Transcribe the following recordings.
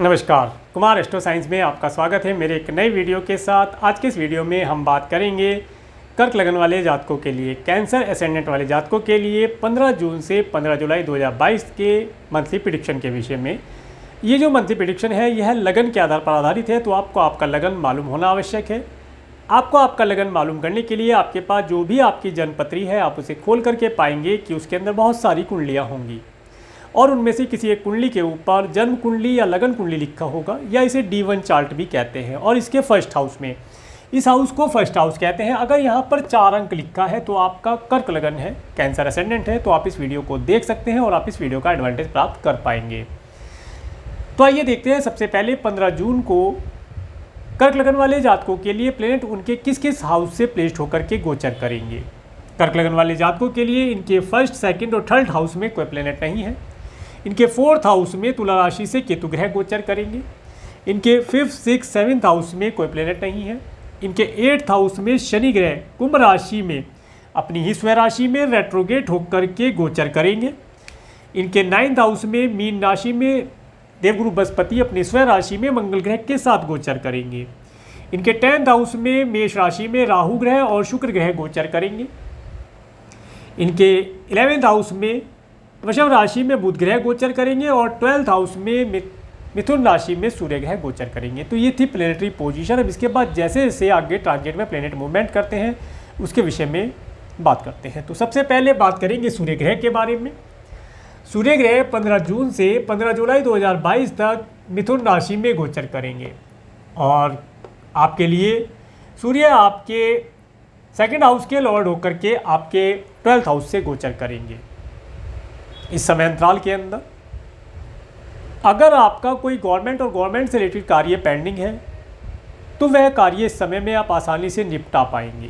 नमस्कार, Kumar astro science में आपका स्वागत है मेरे एक नई वीडियो के साथ। आज के इस वीडियो में हम बात करेंगे कर्क लगन वाले जातकों के लिए, कैंसर एसेंडेंट वाले जातकों के लिए 15 जून से 15 जुलाई 2022 के मंथली प्रेडिक्शन के विषय में। ये जो मंथली प्रेडिक्शन है यह लगन के आधार पर आधारित है, तो आपको आपका लगन मालूम होना आवश्यक है। आपको आपका लगन मालूम करने के लिए आपके पास जो भी आपकी जन्मपत्री है आप उसे खोल करके पाएंगे कि उसके अंदर बहुत सारी कुंडलियाँ होंगी और उनमें से किसी एक कुंडली के ऊपर जन्म कुंडली या लगन कुंडली लिखा होगा, या इसे D1 चार्ट भी कहते हैं। और इसके फर्स्ट हाउस में, इस हाउस को फर्स्ट हाउस कहते हैं। अगर यहाँ पर 4 अंक लिखा है तो आपका कर्क लगन है, कैंसर असेंडेंट है, तो आप इस वीडियो को देख सकते हैं और आप इस वीडियो का एडवांटेज प्राप्त कर पाएंगे। तो आइए देखते हैं सबसे पहले 15 जून को कर्क लगन वाले जातकों के लिए प्लेनेट उनके किस किस हाउस से प्लेस्ड होकर के गोचर करेंगे। कर्क लगन वाले जातकों के लिए इनके फर्स्ट, सेकंड और थर्ड हाउस में कोई प्लेनेट नहीं है। इनके फोर्थ हाउस में तुला राशि से केतु ग्रह गोचर करेंगे। इनके फिफ्थ, सिक्स, सेवन्थ हाउस में कोई प्लेनेट नहीं है। इनके 8th हाउस में शनि ग्रह कुंभ राशि में अपनी ही स्वयं राशि में रेट्रोगेट होकर के गोचर करेंगे। इनके 9th हाउस में मीन राशि में देवगुरु बृहस्पति अपनी स्वयं राशि में मंगल ग्रह के साथ गोचर करेंगे। इनके 10th हाउस में मेष राशि में राहु ग्रह और शुक्र ग्रह गोचर करेंगे। इनके 11th हाउस में वृषभ राशि में बुध ग्रह गोचर करेंगे और 12th हाउस में मिथुन राशि में सूर्य ग्रह गोचर करेंगे। तो ये थी प्लेनेटरी पोजीशन। अब इसके बाद जैसे जैसे आगे टारगेट में प्लेनेट मूवमेंट करते हैं उसके विषय में बात करते हैं। तो सबसे पहले बात करेंगे सूर्य ग्रह के बारे में। सूर्य ग्रह 15 जून से 15 जुलाई 2022 तक मिथुन राशि में गोचर करेंगे और आपके लिए सूर्य आपके सेकेंड हाउस के लॉर्ड होकर के आपके 12th हाउस से गोचर करेंगे। इस समय अंतराल के अंदर अगर आपका कोई गवर्नमेंट और गवर्नमेंट से रिलेटेड कार्य पेंडिंग है तो वह कार्य इस समय में आप आसानी से निपटा पाएंगे।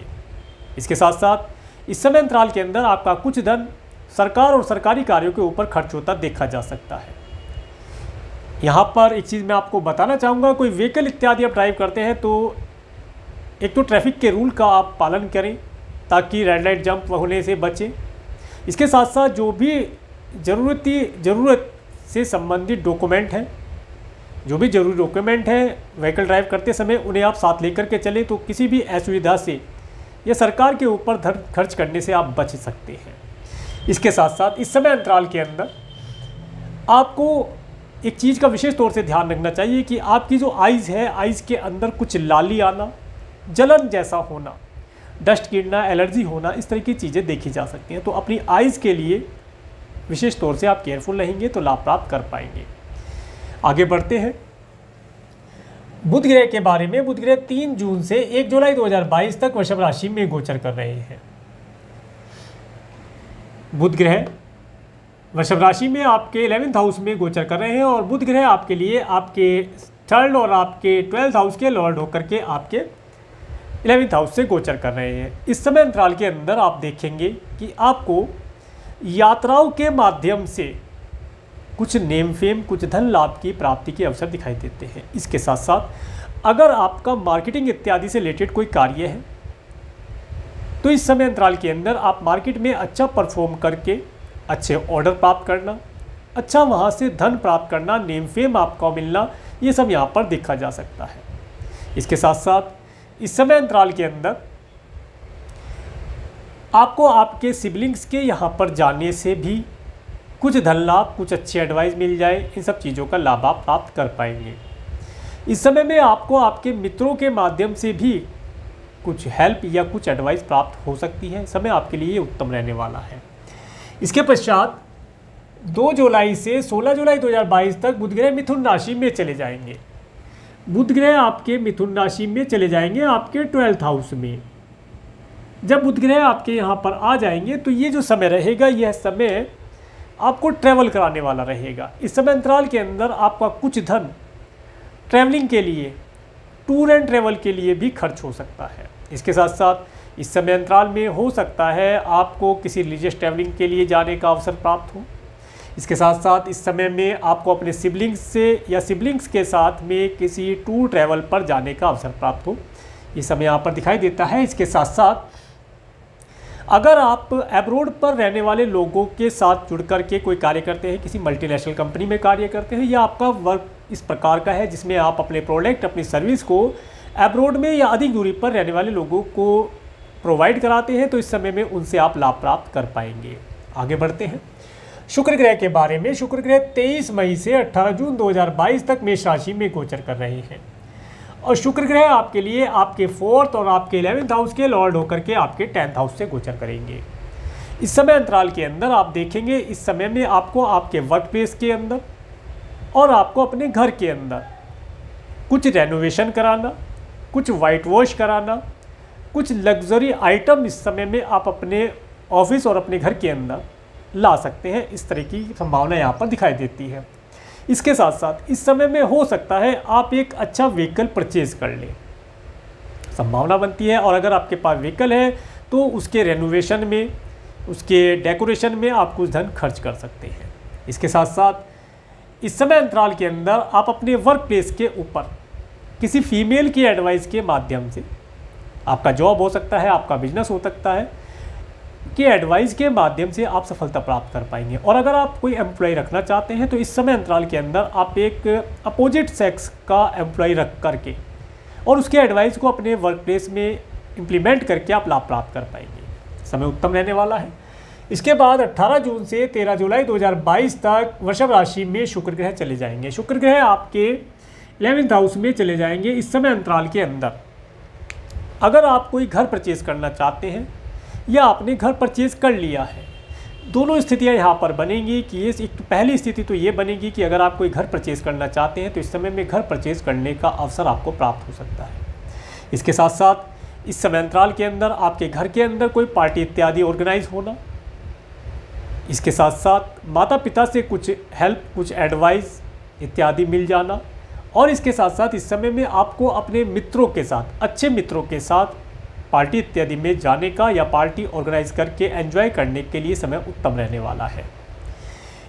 इसके साथ साथ इस समय अंतराल के अंदर आपका कुछ धन सरकार और सरकारी कार्यों के ऊपर खर्च होता देखा जा सकता है। यहाँ पर एक चीज़ मैं आपको बताना चाहूँगा, कोई व्हीकल इत्यादि आप ड्राइव करते हैं तो एक तो ट्रैफिक के रूल का आप पालन करें ताकि रेड लाइट जंप होने से बचें। इसके साथ साथ जो भी ज़रूरत से संबंधित डॉक्यूमेंट हैं, जो भी ज़रूरी डॉक्यूमेंट हैं व्हीकल ड्राइव करते समय उन्हें आप साथ लेकर के चलें, तो किसी भी असुविधा से या सरकार के ऊपर धन खर्च करने से आप बच सकते हैं। इसके साथ साथ इस समय अंतराल के अंदर आपको एक चीज़ का विशेष तौर से ध्यान रखना चाहिए कि आपकी जो आइज़ है, आइज़ के अंदर कुछ लाली आना, जलन जैसा होना, डस्ट गिरना, एलर्जी होना, इस तरह की चीज़ें देखी जा सकती हैं। तो अपनी आइज़ के लिए विशेष तौर से आप केयरफुल रहेंगे तो लाभ प्राप्त कर पाएंगे। आगे बढ़ते हैं बुध ग्रह के बारे में। बुध ग्रह 3 जून से 1 जुलाई 2022 तक वृषभ राशि में गोचर कर रहे हैं। बुध ग्रह वृषभ राशि में आपके 11th हाउस में गोचर कर रहे हैं और बुध ग्रह आपके लिए आपके 3rd और आपके 12th हाउस के लॉर्ड होकर के आपके 11th हाउस से गोचर कर रहे हैं। इस समय अंतराल के अंदर आप देखेंगे कि आपको यात्राओं के माध्यम से कुछ नेम फेम, कुछ धन लाभ की प्राप्ति के अवसर दिखाई देते हैं। इसके साथ साथ अगर आपका मार्केटिंग इत्यादि से रिलेटेड कोई कार्य है तो इस समय अंतराल के अंदर आप मार्केट में अच्छा परफॉर्म करके अच्छे ऑर्डर प्राप्त करना, अच्छा वहाँ से धन प्राप्त करना, नेम फेम आपको मिलना, ये सब यहाँ पर देखा जा सकता है। इसके साथ साथ इस समय अंतराल के अंदर आपको आपके सिबलिंग्स के यहाँ पर जाने से भी कुछ धन लाभ, कुछ अच्छी एडवाइस मिल जाए, इन सब चीज़ों का लाभ आप प्राप्त कर पाएंगे। इस समय में आपको आपके मित्रों के माध्यम से भी कुछ हेल्प या कुछ एडवाइस प्राप्त हो सकती है। समय आपके लिए उत्तम रहने वाला है। इसके पश्चात 2 जुलाई से 16 जुलाई 2022 तक बुध ग्रह मिथुन राशि में चले जाएंगे। बुध ग्रह आपके मिथुन राशि में चले जाएंगे आपके 12th हाउस में। जब बुध ग्रह आपके यहाँ पर आ जाएंगे तो ये जो समय रहेगा, यह समय आपको ट्रैवल कराने वाला रहेगा। इस समय अंतराल के अंदर आपका कुछ धन ट्रैवलिंग के लिए, टूर एंड ट्रैवल के लिए भी खर्च हो सकता है। इसके साथ साथ इस समय अंतराल में हो सकता है आपको किसी रिलीजियस ट्रैवलिंग के लिए जाने का अवसर प्राप्त हो। इसके साथ साथ इस समय में आपको अपने सिबलिंग्स से या सिबलिंग्स के साथ में किसी टूर ट्रैवल पर जाने का अवसर प्राप्त हो, ये समय यहाँ पर दिखाई देता है। इसके साथ साथ अगर आप एब्रोड पर रहने वाले लोगों के साथ जुड़ कर के कोई कार्य करते हैं, किसी मल्टीनेशनल कंपनी में कार्य करते हैं, या आपका वर्क इस प्रकार का है जिसमें आप अपने प्रोडक्ट, अपनी सर्विस को एब्रोड में या अधिक दूरी पर रहने वाले लोगों को प्रोवाइड कराते हैं, तो इस समय में उनसे आप लाभ प्राप्त कर पाएंगे। आगे बढ़ते हैं शुक्र ग्रह के बारे में। शुक्र ग्रह 23 मई से 18 जून 2022 तक मेष राशि में गोचर कर रहे हैं और शुक्र ग्रह आपके लिए आपके 4th और आपके 11th हाउस के लॉर्ड होकर के आपके 10th हाउस से गोचर करेंगे। इस समय अंतराल के अंदर आप देखेंगे, इस समय में आपको आपके वर्क प्लेस के अंदर और आपको अपने घर के अंदर कुछ रेनोवेशन कराना, कुछ वाइट वॉश कराना, कुछ लग्जरी आइटम इस समय में आप अपने ऑफिस और अपने घर के अंदर ला सकते हैं। इस तरह की संभावना यहाँ पर दिखाई देती है। इसके साथ साथ इस समय में हो सकता है आप एक अच्छा व्हीकल परचेज कर लें, संभावना बनती है। और अगर आपके पास व्हीकल है तो उसके रेनोवेशन में, उसके डेकोरेशन में आप कुछ धन खर्च कर सकते हैं। इसके साथ साथ इस समय अंतराल के अंदर आप अपने वर्क प्लेस के ऊपर किसी फीमेल की एडवाइस के माध्यम से, आपका जॉब हो सकता है, आपका बिजनेस हो सकता है, कि एडवाइस के माध्यम से आप सफलता प्राप्त कर पाएंगे। और अगर आप कोई एम्प्लॉय रखना चाहते हैं तो इस समय अंतराल के अंदर आप एक अपोजिट सेक्स का एम्प्लॉय रख करके और उसके एडवाइस को अपने वर्क प्लेस में इम्प्लीमेंट करके आप लाभ प्राप्त कर पाएंगे। समय उत्तम रहने वाला है। इसके बाद 18 जून से 13 जुलाई 2022 तक वृषभ राशि में शुक्र ग्रह चले जाएंगे। शुक्र ग्रह आपके 11th हाउस में चले जाएंगे। इस समय अंतराल के अंदर अगर आप कोई घर परचेज करना चाहते हैं या आपने घर परचेज कर लिया है, दोनों स्थितियां यहाँ पर बनेंगी कि ये एक पहली स्थिति तो ये बनेगी कि अगर आप कोई घर परचेज करना चाहते हैं तो इस समय में घर परचेज करने का अवसर आपको प्राप्त हो सकता है। इसके साथ साथ इस समय अंतराल के अंदर आपके घर के अंदर कोई पार्टी इत्यादि ऑर्गेनाइज होना, इसके साथ साथ माता पिता से कुछ हेल्प, कुछ एडवाइस इत्यादि मिल जाना, और इसके साथ साथ इस समय में आपको अपने मित्रों के साथ, अच्छे मित्रों के साथ पार्टी इत्यादि में जाने का या पार्टी ऑर्गेनाइज करके एंजॉय करने के लिए समय उत्तम रहने वाला है।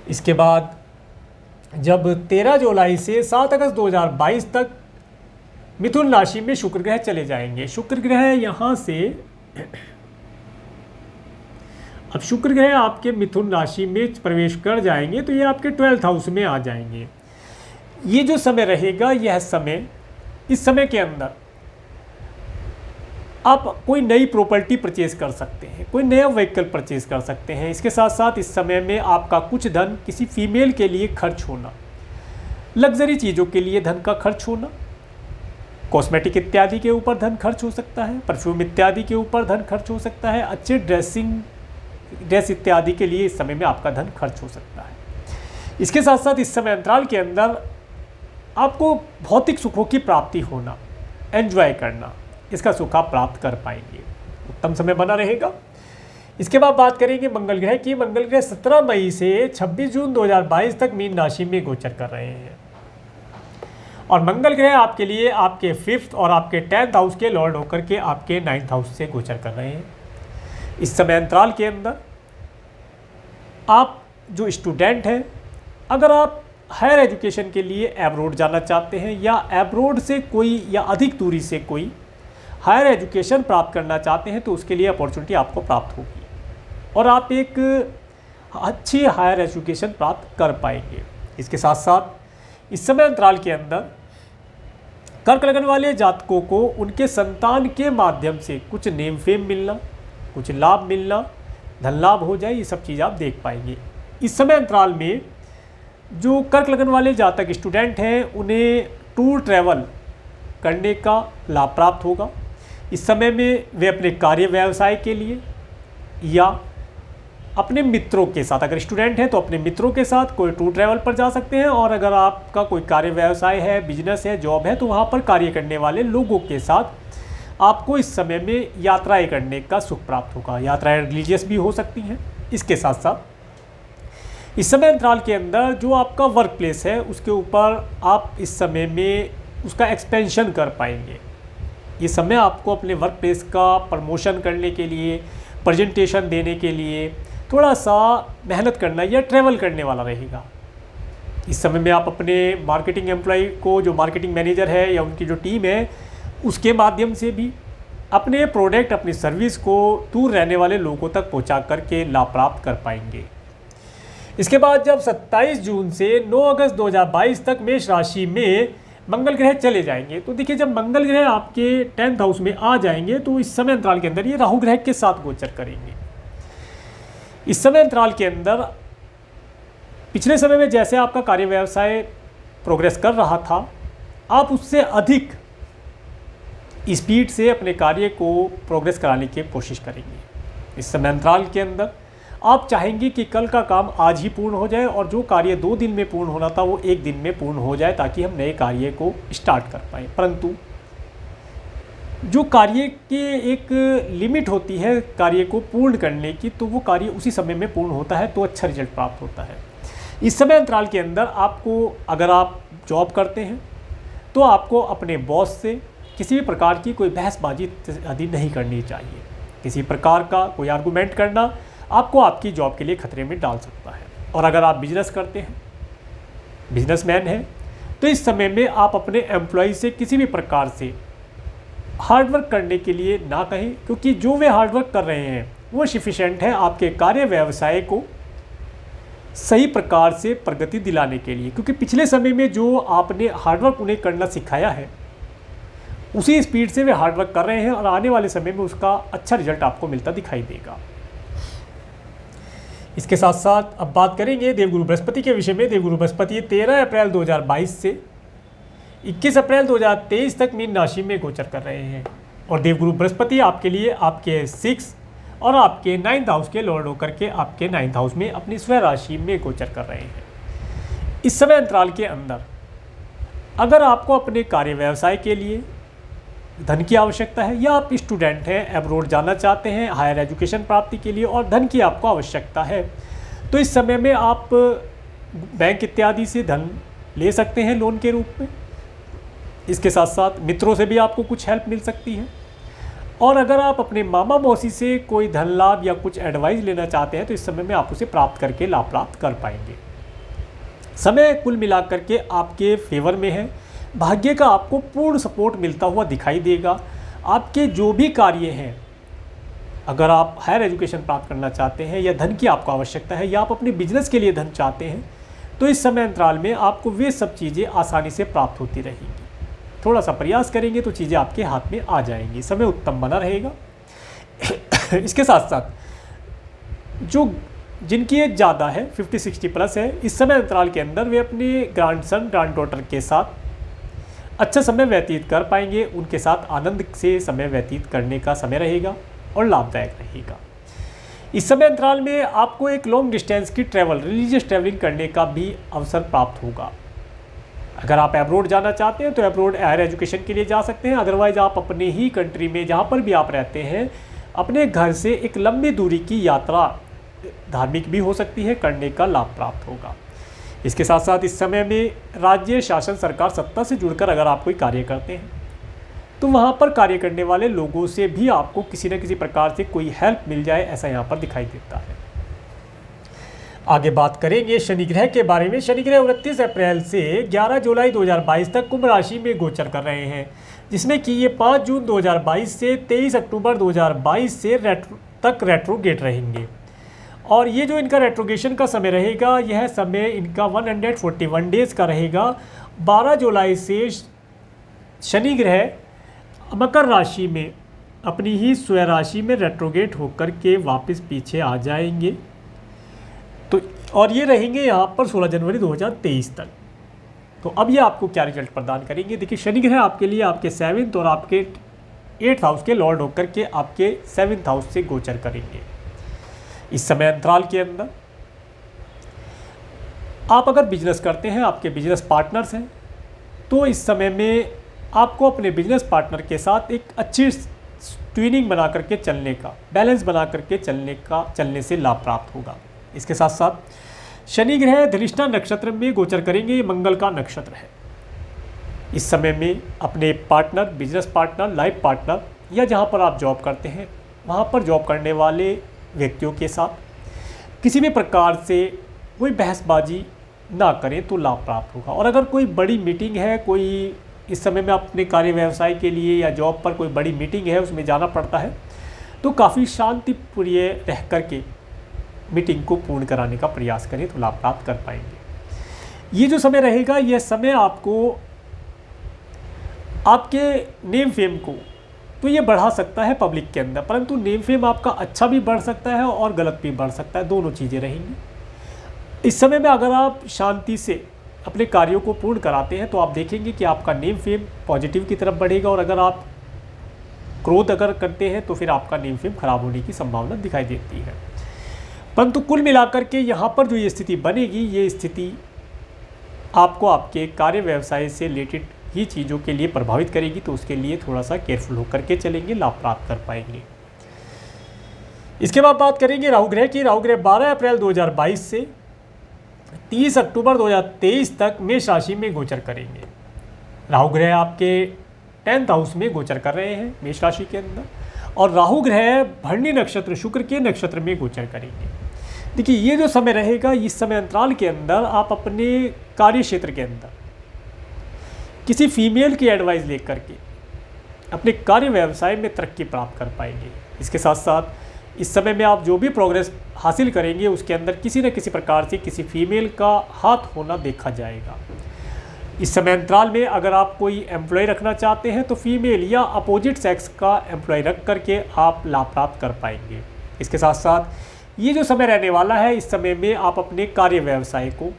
इसके बाद जब 13 जुलाई से 7 अगस्त 2022 तक मिथुन राशि में शुक्र ग्रह चले जाएंगे। शुक्र ग्रह यहाँ से अब शुक्र ग्रह आपके मिथुन राशि में प्रवेश कर जाएंगे तो ये आपके 12th हाउस में आ जाएंगे। ये जो समय रहेगा, यह समय, इस समय के अंदर आप कोई नई प्रॉपर्टी परचेज कर सकते हैं, कोई नया व्हीकल परचेज कर सकते हैं। इसके साथ साथ इस समय में आपका कुछ धन किसी फीमेल के लिए खर्च होना, लग्जरी चीज़ों के लिए धन का खर्च होना, कॉस्मेटिक इत्यादि के ऊपर धन खर्च हो सकता है, परफ्यूम इत्यादि के ऊपर धन खर्च हो सकता है, अच्छे ड्रेस इत्यादि के लिए इस समय में आपका धन खर्च हो सकता है। इसके साथ साथ इस समय अंतराल के अंदर आपको भौतिक सुखों की प्राप्ति होना, एंजॉय करना, इसका सुख आप प्राप्त कर पाएंगे। उत्तम समय बना रहेगा। इसके बाद बात करेंगे मंगल ग्रह की। मंगल ग्रह 17 मई से 26 जून 2022 तक मीन राशि में गोचर कर रहे हैं और मंगल ग्रह आपके लिए आपके 5th और आपके 10th हाउस के लॉर्ड होकर के आपके 9th हाउस से गोचर कर रहे हैं। इस समय अंतराल के अंदर आप जो स्टूडेंट हैं, अगर आप हायर एजुकेशन के लिए एब्रोड जाना चाहते हैं या एब्रोड से कोई या अधिक दूरी से कोई हायर एजुकेशन प्राप्त करना चाहते हैं तो उसके लिए अपॉर्चुनिटी आपको प्राप्त होगी और आप एक अच्छी हायर एजुकेशन प्राप्त कर पाएंगे। इसके साथ साथ इस समय अंतराल के अंदर कर्क लगन वाले जातकों को उनके संतान के माध्यम से कुछ नेम फेम मिलना, कुछ लाभ मिलना, धन लाभ हो जाए, ये सब चीज़ आप देख पाएंगे। इस समय अंतराल में जो कर्क लगन वाले जातक स्टूडेंट हैं उन्हें टूर ट्रैवल करने का लाभ प्राप्त होगा। इस समय में वे अपने कार्य व्यवसाय के लिए या अपने मित्रों के साथ, अगर स्टूडेंट हैं तो अपने मित्रों के साथ कोई टूर ट्रैवल पर जा सकते हैं, और अगर आपका कोई कार्य व्यवसाय है, बिजनेस है, जॉब है, तो वहाँ पर कार्य करने वाले लोगों के साथ आपको इस समय में यात्राएं करने का सुख प्राप्त होगा। यात्राएं रिलीजियस भी हो सकती हैं। इसके साथ साथ इस समय अंतराल के अंदर जो आपका वर्क प्लेस है उसके ऊपर आप इस समय में उसका एक्सपेंशन कर पाएंगे। ये समय आपको अपने वर्क प्लेस का प्रमोशन करने के लिए, प्रेजेंटेशन देने के लिए थोड़ा सा मेहनत करना या ट्रैवल करने वाला रहेगा। इस समय में आप अपने मार्केटिंग एम्प्लॉय को, जो मार्केटिंग मैनेजर है या उनकी जो टीम है, उसके माध्यम से भी अपने प्रोडक्ट, अपनी सर्विस को दूर रहने वाले लोगों तक पहुंचा करके लाभ प्राप्त कर पाएंगे। इसके बाद जब 27 जून से 9 अगस्त 2022 तक मेष राशि में मंगल ग्रह चले जाएंगे, तो देखिए जब मंगल ग्रह आपके 10th हाउस में आ जाएंगे तो इस समय अंतराल के अंदर ये राहु ग्रह के साथ गोचर करेंगे। इस समय अंतराल के अंदर पिछले समय में जैसे आपका कार्य व्यवसाय प्रोग्रेस कर रहा था, आप उससे अधिक स्पीड से अपने कार्य को प्रोग्रेस कराने की कोशिश करेंगे। इस समय अंतराल के अंदर आप चाहेंगे कि कल का काम आज ही पूर्ण हो जाए और जो कार्य 2 दिन में पूर्ण होना था वो 1 दिन में पूर्ण हो जाए, ताकि हम नए कार्य को स्टार्ट कर पाएँ। परंतु जो कार्य की एक लिमिट होती है कार्य को पूर्ण करने की, तो वो कार्य उसी समय में पूर्ण होता है तो अच्छा रिजल्ट प्राप्त होता है। इस समय अंतराल के अंदर आपको, अगर आप जॉब करते हैं तो आपको अपने बॉस से किसी भी प्रकार की कोई बहसबाजी आदि नहीं करनी चाहिए। किसी प्रकार का कोई आर्गूमेंट करना आपको आपकी जॉब के लिए खतरे में डाल सकता है। और अगर आप बिजनेस करते हैं, बिजनेसमैन हैं, तो इस समय में आप अपने एम्प्लॉय से किसी भी प्रकार से हार्डवर्क करने के लिए ना कहें, क्योंकि जो वे हार्डवर्क कर रहे हैं वो सफिशिएंट है आपके कार्य व्यवसाय को सही प्रकार से प्रगति दिलाने के लिए। क्योंकि पिछले समय में जो आपने हार्डवर्क उन्हें करना सिखाया है, उसी स्पीड से वे हार्डवर्क कर रहे हैं और आने वाले समय में उसका अच्छा रिजल्ट आपको मिलता दिखाई देगा। इसके साथ साथ अब बात करेंगे देवगुरु बृहस्पति के विषय में। देवगुरु बृहस्पति 13 अप्रैल 2022 से 21 अप्रैल 2023 तक मीन राशि में गोचर कर रहे हैं। और देवगुरु बृहस्पति आपके लिए आपके 6 और आपके 9th हाउस के लॉर्ड होकर के आपके 9th हाउस में अपनी स्वयं राशि में गोचर कर रहे हैं। इस समय अंतराल के अंदर अगर आपको अपने कार्य व्यवसाय के लिए धन की आवश्यकता है, या आप स्टूडेंट हैं, अब्रॉड जाना चाहते हैं हायर एजुकेशन प्राप्ति के लिए और धन की आपको आवश्यकता है, तो इस समय में आप बैंक इत्यादि से धन ले सकते हैं लोन के रूप में। इसके साथ साथ मित्रों से भी आपको कुछ हेल्प मिल सकती है। और अगर आप अपने मामा मौसी से कोई धन लाभ या कुछ एडवाइस लेना चाहते हैं तो इस समय में आप उसे प्राप्त करके लाभ प्राप्त कर पाएंगे। समय कुल मिलाकर के आपके फेवर में है। भाग्य का आपको पूर्ण सपोर्ट मिलता हुआ दिखाई देगा। आपके जो भी कार्य हैं, अगर आप हायर एजुकेशन प्राप्त करना चाहते हैं या धन की आपको आवश्यकता है या आप अपने बिजनेस के लिए धन चाहते हैं, तो इस समय अंतराल में आपको वे सब चीज़ें आसानी से प्राप्त होती रहेंगी। थोड़ा सा प्रयास करेंगे तो चीज़ें आपके हाथ में आ जाएंगी। समय उत्तम बना रहेगा। इसके साथ साथ जिनकी एज ज़्यादा है, 50-60 प्लस है, इस समय अंतराल के अंदर वे अपने ग्रैंडसन ग्रैंड डॉटर के साथ अच्छा समय व्यतीत कर पाएंगे। उनके साथ आनंद से समय व्यतीत करने का समय रहेगा और लाभदायक रहेगा। इस समय अंतराल में आपको एक लॉन्ग डिस्टेंस की रिलीजियस ट्रैवलिंग करने का भी अवसर प्राप्त होगा। अगर आप अब्रॉड जाना चाहते हैं तो अब्रॉड हायर एजुकेशन के लिए जा सकते हैं। अदरवाइज आप अपने ही कंट्री में, जहाँ पर भी आप रहते हैं, अपने घर से एक लंबी दूरी की यात्रा, धार्मिक भी हो सकती है, करने का लाभ प्राप्त होगा। इसके साथ साथ इस समय में राज्य शासन सरकार सत्ता से जुड़कर अगर आप कोई कार्य करते हैं तो वहाँ पर कार्य करने वाले लोगों से भी आपको किसी न किसी प्रकार से कोई हेल्प मिल जाए, ऐसा यहाँ पर दिखाई देता है। आगे बात करेंगे शनि ग्रह के बारे में। शनि ग्रह 29 अप्रैल से 11 जुलाई 2022 तक कुंभ राशि में गोचर कर रहे हैं, जिसमें कि ये 5 जून 2022 से 23 अक्टूबर 2022 से तक रेट्रोगेट रहेंगे। और ये जो इनका रेट्रोगेशन का समय रहेगा, यह समय इनका 141 डेज़ का रहेगा। 12 जुलाई से शनि ग्रह मकर राशि में अपनी ही स्वयं राशि में रेट्रोगेट होकर के वापस पीछे आ जाएंगे। तो और ये रहेंगे यहाँ पर 16 जनवरी 2023 तक। तो अब ये आपको क्या रिजल्ट प्रदान करेंगे? देखिए, शनि ग्रह आपके लिए आपके 7th और आपके 8th हाउस के लॉर्ड होकर के आपके 7th हाउस से गोचर करेंगे। इस समय अंतराल के अंदर आप अगर बिजनेस करते हैं, आपके बिजनेस पार्टनर्स हैं, तो इस समय में आपको अपने बिजनेस पार्टनर के साथ एक अच्छी ट्यूनिंग बना करके चलने का, बैलेंस बना करके चलने से लाभ प्राप्त होगा। इसके साथ साथ शनि ग्रह धनिष्ठा नक्षत्र में गोचर करेंगे। ये मंगल का नक्षत्र है। इस समय में अपने partner, business partner, life partner या जहाँ पर आप जॉब करते हैं वहाँ पर जॉब करने वाले व्यक्तियों के साथ किसी भी प्रकार से कोई बहसबाजी ना करें तो लाभ प्राप्त होगा। और अगर कोई बड़ी मीटिंग है, कोई इस समय में अपने कार्य व्यवसाय के लिए या जॉब पर कोई बड़ी मीटिंग है, उसमें जाना पड़ता है, तो काफ़ी शांतिप्रिय रह करके मीटिंग को पूर्ण कराने का प्रयास करें तो लाभ प्राप्त कर पाएंगे। ये जो समय रहेगा, यह समय आपको आपके नेम फेम को तो ये बढ़ा सकता है पब्लिक के अंदर, परंतु नेम फेम आपका अच्छा भी बढ़ सकता है और गलत भी बढ़ सकता है, दोनों चीज़ें रहेंगी। इस समय में अगर आप शांति से अपने कार्यों को पूर्ण कराते हैं तो आप देखेंगे कि आपका नेम फेम पॉजिटिव की तरफ बढ़ेगा, और अगर आप क्रोध अगर करते हैं तो फिर आपका नेम फेम खराब होने की संभावना दिखाई देती है। परंतु कुल मिलाकर के यहाँ पर जो ये स्थिति बनेगी, ये स्थिति आपको आपके कार्य व्यवसाय से रिलेटेड ही चीज़ों के लिए प्रभावित करेगी, तो उसके लिए थोड़ा सा केयरफुल होकर के चलेंगे, लाभ प्राप्त कर पाएंगे। इसके बाद बात करेंगे राहु ग्रह की। राहु ग्रह 12 अप्रैल 2022 से 30 अक्टूबर 2023 तक मेष राशि में गोचर करेंगे। राहु ग्रह आपके 10th हाउस में गोचर कर रहे हैं मेष राशि के अंदर, और राहु ग्रह भरणी नक्षत्र शुक्र के नक्षत्र में गोचर करेंगे। देखिए, ये जो समय रहेगा, इस समय अंतराल के अंदर आप अपने कार्य क्षेत्र के अंदर किसी फीमेल की एडवाइस लेकर के अपने कार्य व्यवसाय में तरक्की प्राप्त कर पाएंगे। इसके साथ साथ इस समय में आप जो भी प्रोग्रेस हासिल करेंगे उसके अंदर किसी न किसी प्रकार से किसी फीमेल का हाथ होना देखा जाएगा। इस समय अंतराल में अगर आप कोई एम्प्लॉय रखना चाहते हैं तो फीमेल या अपोजिट सेक्स का एम्प्लॉय रख करके आप लाभ प्राप्त कर पाएंगे। इसके साथ साथ ये जो समय रहने वाला है, इस समय में आप अपने कार्य व्यवसाय को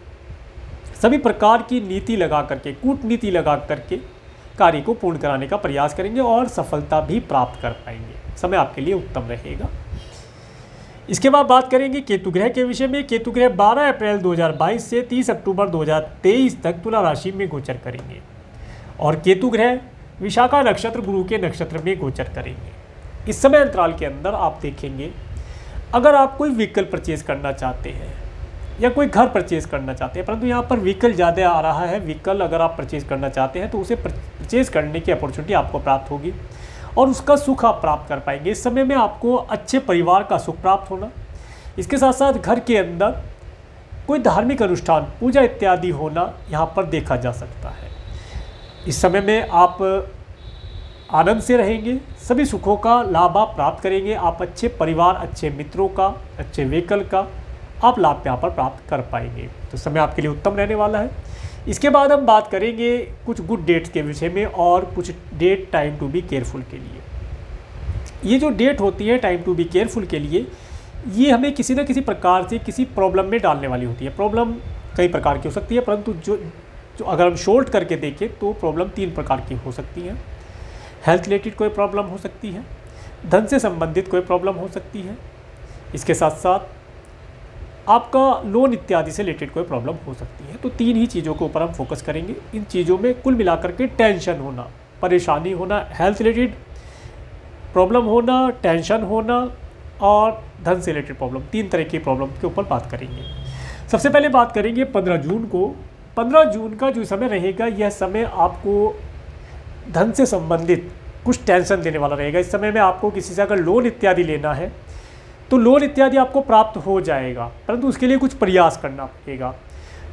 सभी प्रकार की नीति लगा करके, कूटनीति लगा करके कार्य को पूर्ण कराने का प्रयास करेंगे और सफलता भी प्राप्त कर पाएंगे। समय आपके लिए उत्तम रहेगा। इसके बाद बात करेंगे केतु ग्रह के विषय में। केतु ग्रह 12 अप्रैल 2022 से 30 अक्टूबर 2023 तक तुला राशि में गोचर करेंगे, और केतु ग्रह विशाखा नक्षत्र गुरु के नक्षत्र में गोचर करेंगे। इस समय अंतराल के अंदर आप देखेंगे, अगर आप कोई व्हीकल परचेज करना चाहते हैं या कोई घर परचेज करना चाहते हैं, परंतु यहाँ पर व्हीकल ज़्यादा आ रहा है, व्हीकल अगर आप परचेज करना चाहते हैं तो उसे परचेज करने की अपॉर्चुनिटी आपको प्राप्त होगी और उसका सुख आप प्राप्त कर पाएंगे। इस समय में आपको अच्छे परिवार का सुख प्राप्त होना, इसके साथ साथ घर के अंदर कोई धार्मिक अनुष्ठान, पूजा इत्यादि होना यहाँ पर देखा जा सकता है। इस समय में आप आनंद से रहेंगे, सभी सुखों का लाभ आप प्राप्त करेंगे। आप अच्छे परिवार, अच्छे मित्रों का, अच्छे व्हीकल का आप लाभ यहाँ पर प्राप्त कर पाएंगे, तो समय आपके लिए उत्तम रहने वाला है। इसके बाद हम बात करेंगे कुछ गुड डेट्स के विषय में और कुछ date time to be careful के लिए। ये जो डेट होती है टाइम टू बी केयरफुल के लिए, ये हमें किसी न किसी प्रकार से किसी प्रॉब्लम में डालने वाली होती है। प्रॉब्लम कई प्रकार की हो सकती है, परंतु जो अगर हम शॉर्ट करके देखें तो प्रॉब्लम 3 प्रकार की हो सकती है। हेल्थ रिलेटेड कोई प्रॉब्लम हो सकती है, धन से संबंधित कोई प्रॉब्लम हो सकती है, इसके साथ साथ आपका लोन इत्यादि से रिलेटेड कोई प्रॉब्लम हो सकती है। तो 3 ही चीज़ों के ऊपर हम फोकस करेंगे। इन चीज़ों में कुल मिलाकर के टेंशन होना, परेशानी होना, हेल्थ रिलेटेड प्रॉब्लम होना, टेंशन होना और धन से रिलेटेड प्रॉब्लम, 3 तरह की प्रॉब्लम के ऊपर बात करेंगे। सबसे पहले बात करेंगे 15 जून को। 15 जून का जो समय रहेगा, यह समय आपको धन से संबंधित कुछ टेंशन देने वाला रहेगा। इस समय में आपको किसी से अगर लोन इत्यादि लेना है तो लोन इत्यादि आपको प्राप्त हो जाएगा, परंतु उसके लिए कुछ प्रयास करना पड़ेगा।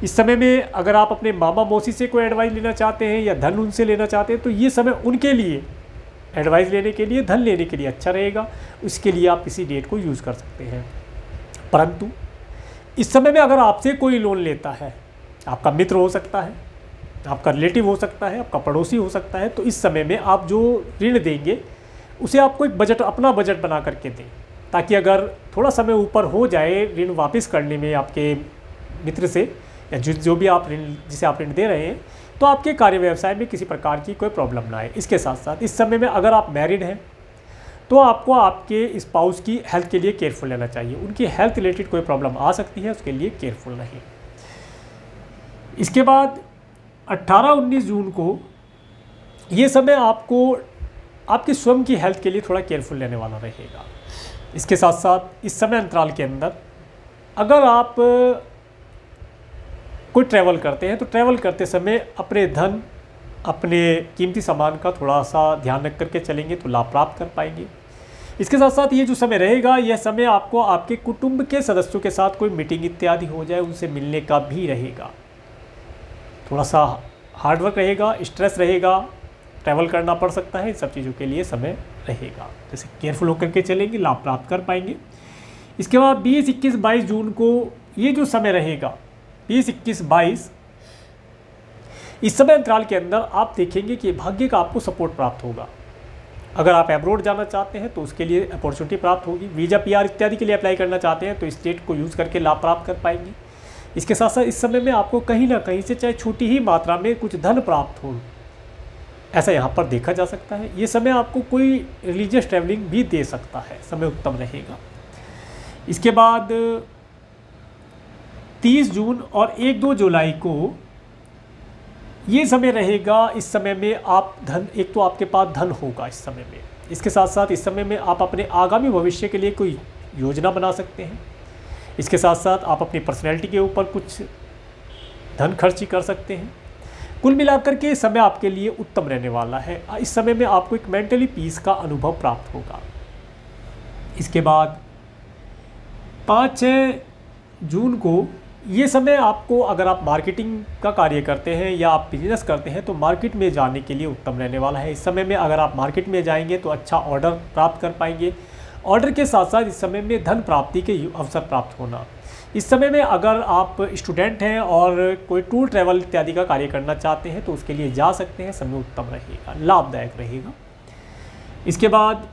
इस समय में अगर आप अपने मामा मौसी से कोई एडवाइस लेना चाहते हैं या धन उनसे लेना चाहते हैं तो ये समय उनके लिए एडवाइस लेने के लिए, धन लेने के लिए अच्छा रहेगा। उसके लिए आप किसी डेट को यूज़ कर सकते हैं। परंतु इस समय में अगर आपसे कोई लोन लेता है, आपका मित्र हो सकता है, आपका रिलेटिव हो सकता है, आपका पड़ोसी हो सकता है, तो इस समय में आप जो ऋण देंगे उसे आपको एक बजट, अपना बजट बना करके दें, ताकि अगर थोड़ा समय ऊपर हो जाए ऋण वापस करने में आपके मित्र से या जो भी आप ऋण, जिसे आप ऋण दे रहे हैं, तो आपके कार्य व्यवसाय में किसी प्रकार की कोई प्रॉब्लम ना आए। इसके साथ साथ इस समय में अगर आप मैरिड हैं तो आपको आपके स्पाउस की हेल्थ के लिए केयरफुल रहना चाहिए। उनकी हेल्थ रिलेटेड कोई प्रॉब्लम आ सकती है, उसके लिए केयरफुल रहें। इसके बाद 18-19 जून को ये समय आपको आपकी स्वयं की हेल्थ के लिए थोड़ा केयरफुल रहने वाला रहेगा। इसके साथ साथ इस समय अंतराल के अंदर अगर आप कोई ट्रैवल करते हैं तो ट्रैवल करते समय अपने धन, अपने कीमती सामान का थोड़ा सा ध्यान रख करके चलेंगे तो लाभ प्राप्त कर पाएंगे। इसके साथ साथ ये जो समय रहेगा, यह समय आपको आपके कुटुंब के सदस्यों के साथ कोई मीटिंग इत्यादि हो जाए, उनसे मिलने का भी रहेगा। थोड़ा सा हार्डवर्क रहेगा, स्ट्रेस रहेगा, ट्रैवल करना पड़ सकता है, इन सब चीज़ों के लिए समय रहेगा। जैसे केयरफुल होकर के चलेंगे, लाभ प्राप्त कर पाएंगे। इसके बाद 20, 21, 22 जून को ये जो समय रहेगा 20, 21, 22, इस समय अंतराल के अंदर आप देखेंगे कि भाग्य का आपको सपोर्ट प्राप्त होगा। अगर आप एब्रोड जाना चाहते हैं तो उसके लिए अपॉर्चुनिटी प्राप्त होगी। वीज़ा, पीआर इत्यादि के लिए अप्लाई करना चाहते हैं तो इस डेट को यूज़ करके लाभ प्राप्त कर पाएंगे। इसके साथ साथ इस समय में आपको कहीं ना कहीं से चाहे छोटी ही मात्रा में कुछ धन प्राप्त हो, ऐसा यहाँ पर देखा जा सकता है। ये समय आपको कोई रिलीजियस ट्रैवलिंग भी दे सकता है, समय उत्तम रहेगा। इसके बाद 30 जून और 1-2 जुलाई को ये समय रहेगा। इस समय में आप धन, एक तो आपके पास धन होगा इस समय में, इसके साथ साथ इस समय में आप अपने आगामी भविष्य के लिए कोई योजना बना सकते हैं। इसके साथ साथ आप अपनी पर्सनैलिटी के ऊपर कुछ धन खर्ची कर सकते हैं। कुल मिलाकर के समय आपके लिए उत्तम रहने वाला है। इस समय में आपको एक मेंटली पीस का अनुभव प्राप्त होगा। इसके बाद 5-6 जून को ये समय आपको, अगर आप मार्केटिंग का कार्य करते हैं या आप बिजनेस करते हैं तो मार्केट में जाने के लिए उत्तम रहने वाला है। इस समय में अगर आप मार्केट में जाएंगे तो अच्छा ऑर्डर प्राप्त कर पाएंगे। ऑर्डर के साथ साथ इस समय में धन प्राप्ति के अवसर प्राप्त होना। इस समय में अगर आप स्टूडेंट हैं और कोई टूर ट्रैवल इत्यादि का कार्य करना चाहते हैं तो उसके लिए जा सकते हैं, समय उत्तम रहेगा, लाभदायक रहेगा। इसके बाद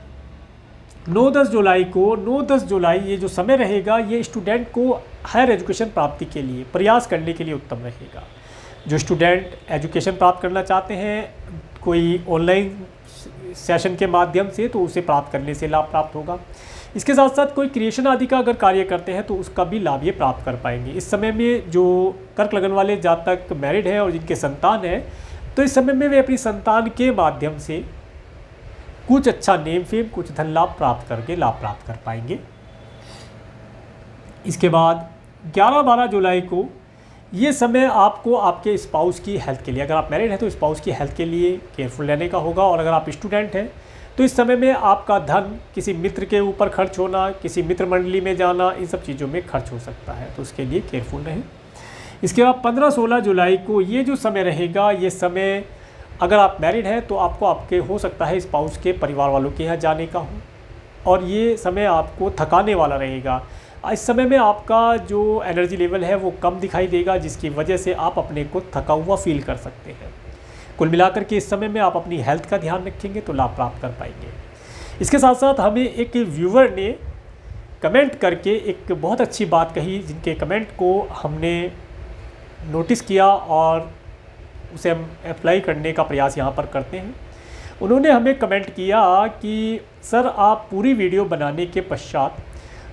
9-10 जुलाई को, 9-10 जुलाई ये जो समय रहेगा ये स्टूडेंट को हायर एजुकेशन प्राप्ति के लिए प्रयास करने के लिए उत्तम रहेगा। जो स्टूडेंट एजुकेशन प्राप्त करना चाहते हैं कोई ऑनलाइन सेशन के माध्यम से, तो उसे प्राप्त करने से लाभ प्राप्त होगा। इसके साथ साथ कोई क्रिएशन आदि का अगर कार्य करते हैं तो उसका भी लाभ ये प्राप्त कर पाएंगे। इस समय में जो कर्क लगन वाले जातक मैरिड हैं और जिनके संतान हैं, तो इस समय में वे अपनी संतान के माध्यम से कुछ अच्छा नेम फेम, कुछ धन लाभ प्राप्त करके लाभ प्राप्त कर पाएंगे। इसके बाद 11-12 जुलाई को ये समय आपको आपके स्पाउस की हेल्थ के लिए, अगर आप मैरिड हैं तो स्पाउस की हेल्थ के लिए केयरफुल रहने का होगा, और अगर आप स्टूडेंट हैं तो इस समय में आपका धन किसी मित्र के ऊपर खर्च होना, किसी मित्र मंडली में जाना, इन सब चीज़ों में खर्च हो सकता है, तो उसके लिए केयरफुल रहें। इसके बाद 15-16 जुलाई को ये जो समय रहेगा, ये समय अगर आप मैरिड हैं तो आपको आपके हो सकता है स्पाउस के परिवार वालों के यहाँ जाने का हो, और ये समय आपको थकाने वाला रहेगा। इस समय में आपका जो एनर्जी लेवल है वो कम दिखाई देगा, जिसकी वजह से आप अपने को थका हुआ फील कर सकते हैं। कुल मिलाकर के इस समय में आप अपनी हेल्थ का ध्यान रखेंगे तो लाभ प्राप्त कर पाएंगे। इसके साथ साथ हमें एक व्यूवर ने कमेंट करके एक बहुत अच्छी बात कही, जिनके कमेंट को हमने नोटिस किया और उसे हम अप्लाई करने का प्रयास यहाँ पर करते हैं। उन्होंने हमें कमेंट किया कि सर आप पूरी वीडियो बनाने के पश्चात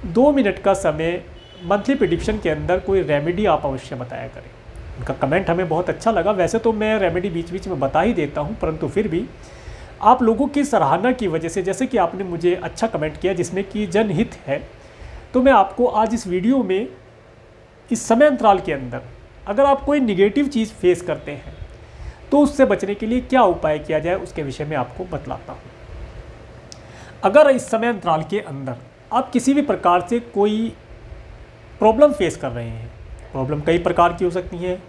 2 मिनट का समय मंथली प्रेडिक्शन के अंदर कोई रेमेडी आप अवश्य बताया करें। उनका कमेंट हमें बहुत अच्छा लगा। वैसे तो मैं रेमेडी बीच बीच में बता ही देता हूं, परंतु फिर भी आप लोगों की सराहना की वजह से, जैसे कि आपने मुझे अच्छा कमेंट किया जिसमें कि जनहित है, तो मैं आपको आज इस वीडियो में इस समय अंतराल के अंदर अगर आप कोई निगेटिव चीज़ फेस करते हैं तो उससे बचने के लिए क्या उपाय किया जाए उसके विषय में आपको बतलाता हूँ। अगर इस समय अंतराल के अंदर आप किसी भी प्रकार से कोई प्रॉब्लम फेस कर रहे हैं, प्रॉब्लम कई प्रकार की हो सकती हैं।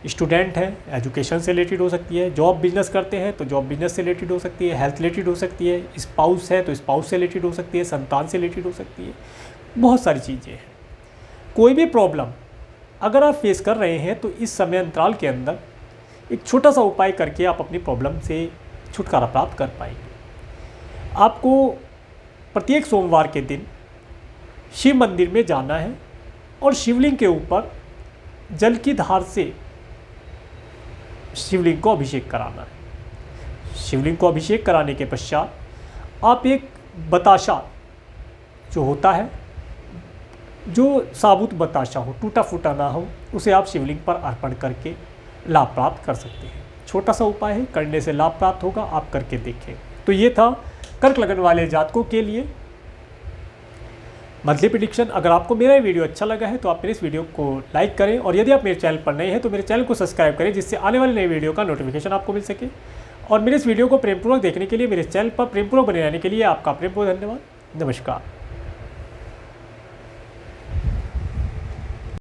स्टूडेंट हैं, एजुकेशन से रिलेटेड हो सकती है, जॉब बिजनेस करते हैं तो जॉब बिजनेस से रिलेटेड हो सकती है, हेल्थ रिलेटेड हो सकती है, स्पाउस है तो स्पाउस से रिलेटेड हो सकती है, संतान से रिलेटेड हो सकती है, बहुत सारी चीज़ें हैं। कोई भी प्रॉब्लम अगर आप फेस कर रहे हैं तो इस समय अंतराल के अंदर एक छोटा सा उपाय करके आप अपनी प्रॉब्लम से छुटकारा प्राप्त कर पाएंगे। आपको प्रत्येक सोमवार के दिन शिव मंदिर में जाना है और शिवलिंग के ऊपर जल की धार से शिवलिंग को अभिषेक कराना है। शिवलिंग को अभिषेक कराने के पश्चात आप एक बताशा जो होता है, जो साबुत बताशा हो, टूटा फूटा ना हो, उसे आप शिवलिंग पर अर्पण करके लाभ प्राप्त कर सकते हैं। छोटा सा उपाय है, करने से लाभ प्राप्त होगा, आप करके देखें। तो ये था कर्क लगन वाले जातकों के लिए मंथली प्रेडिक्शन। अगर आपको मेरा ये वीडियो अच्छा लगा है तो आप मेरे इस वीडियो को लाइक करें, और यदि आप मेरे चैनल पर नए हैं तो मेरे चैनल को सब्सक्राइब करें, जिससे आने वाले नए वीडियो का नोटिफिकेशन आपको मिल सके। और मेरे इस वीडियो को प्रेमपूर्वक देखने के लिए, मेरे चैनल पर प्रेमपूर्वक बने रहने के लिए आपका प्रेमपूर्वक धन्यवाद। नमस्कार।